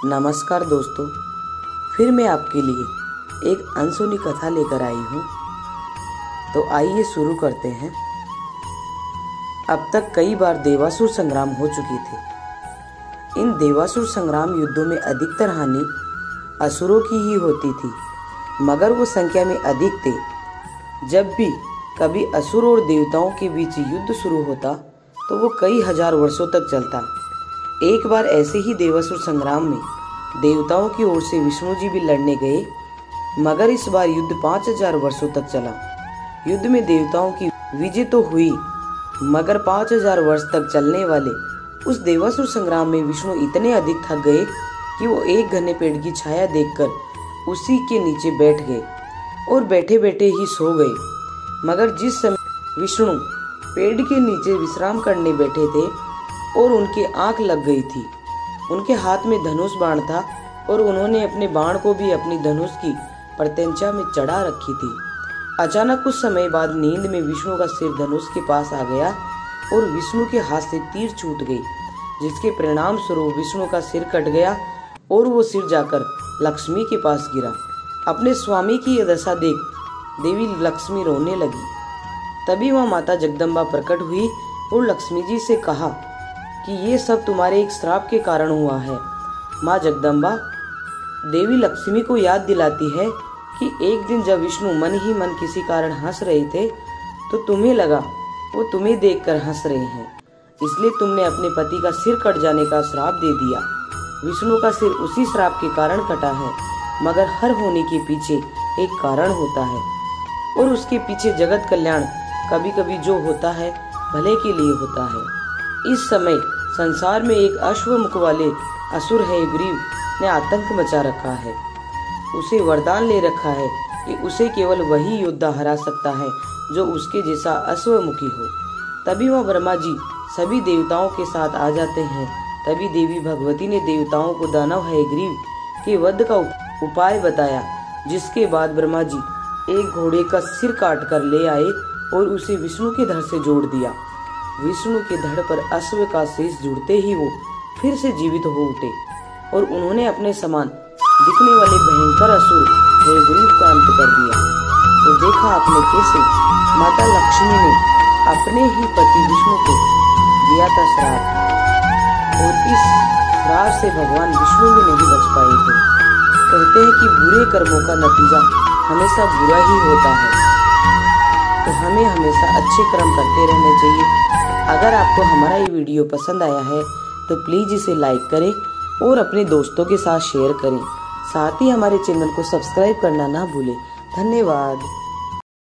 नमस्कार दोस्तों, फिर मैं आपके लिए एक अनसुनी कथा लेकर आई हूँ। तो आइए शुरू करते हैं। अब तक कई बार देवासुर संग्राम हो चुके थे। इन देवासुर संग्राम युद्धों में अधिकतर हानि असुरों की ही होती थी, मगर वो संख्या में अधिक थे। जब भी कभी असुर और देवताओं के बीच युद्ध शुरू होता तो वो कई हजार वर्षों तक चलता। एक बार ऐसे ही देवासुर संग्राम में देवताओं की ओर से विष्णु जी भी लड़ने गए, मगर इस बार युद्ध 5000 वर्षों तक चला। युद्ध में देवताओं की विजय तो हुई, मगर 5000 वर्ष तक चलने वाले उस देवासुर संग्राम में विष्णु इतने अधिक थक गए कि वो एक घने पेड़ की छाया देखकर उसी के नीचे बैठ गए और बैठे बैठे ही सो गए। मगर जिस समय विष्णु पेड़ के नीचे विश्राम करने बैठे थे और उनकी आंख लग गई थी, उनके हाथ में धनुष बाण था और उन्होंने अपने बाण को भी अपनी धनुष की प्रत्यंचा में चढ़ा रखी थी। अचानक कुछ समय बाद नींद में विष्णु का सिर धनुष के पास आ गया और विष्णु के हाथ से तीर छूट गई, जिसके परिणाम स्वरूप विष्णु का सिर कट गया और वो सिर जाकर लक्ष्मी के पास गिरा। अपने स्वामी की यह दशा देख देवी लक्ष्मी रोने लगी। तभी वह माता जगदम्बा प्रकट हुई और लक्ष्मी जी से कहा कि ये सब तुम्हारे एक श्राप के कारण हुआ है। माँ जगदम्बा देवी लक्ष्मी को याद दिलाती है कि एक दिन जब विष्णु मन ही मन किसी कारण हंस रहे थे तो तुम्हें लगा वो तुम्हें देखकर हंस रहे हैं, इसलिए तुमने अपने पति का सिर कट जाने का श्राप दे दिया। विष्णु का सिर उसी श्राप के कारण कटा है, मगर हर होने के पीछे एक कारण होता है और उसके पीछे जगत कल्याण कभी कभी जो होता है भले के लिए होता है। इस समय संसार में एक अश्वमुख वाले असुर है ग्रीव ने आतंक मचा रखा है। उसे वरदान ले रखा है कि उसे केवल वही योद्धा हरा सकता है जो उसके जैसा अश्वमुखी हो। तभी वह ब्रह्मा जी सभी देवताओं के साथ आ जाते हैं। तभी देवी भगवती ने देवताओं को दानव है ग्रीव के वध का उपाय बताया, जिसके बाद ब्रह्मा जी एक घोड़े का सिर काट कर ले आए और उसे विष्णु के धड़ से जोड़ दिया। विष्णु के धड़ पर अश्व का शेष जुड़ते ही वो फिर से जीवित हो उठे और उन्होंने अपने समान दिखने वाले भयंकर असुर हयग्रीव का अंत कर दिया। तो देखा आपने कैसे माता लक्ष्मी ने अपने ही पति विष्णु को दिया था श्राप, और इस श्राप से भगवान विष्णु भी नहीं बच पाए थे। कहते हैं कि बुरे कर्मों का नतीजा हमेशा बुरा ही होता है, तो हमें हमेशा अच्छे कर्म करते रहने चाहिए। अगर आपको हमारा ये वीडियो पसंद आया है तो प्लीज़ इसे लाइक करें और अपने दोस्तों के साथ शेयर करें। साथ ही हमारे चैनल को सब्सक्राइब करना ना भूलें। धन्यवाद।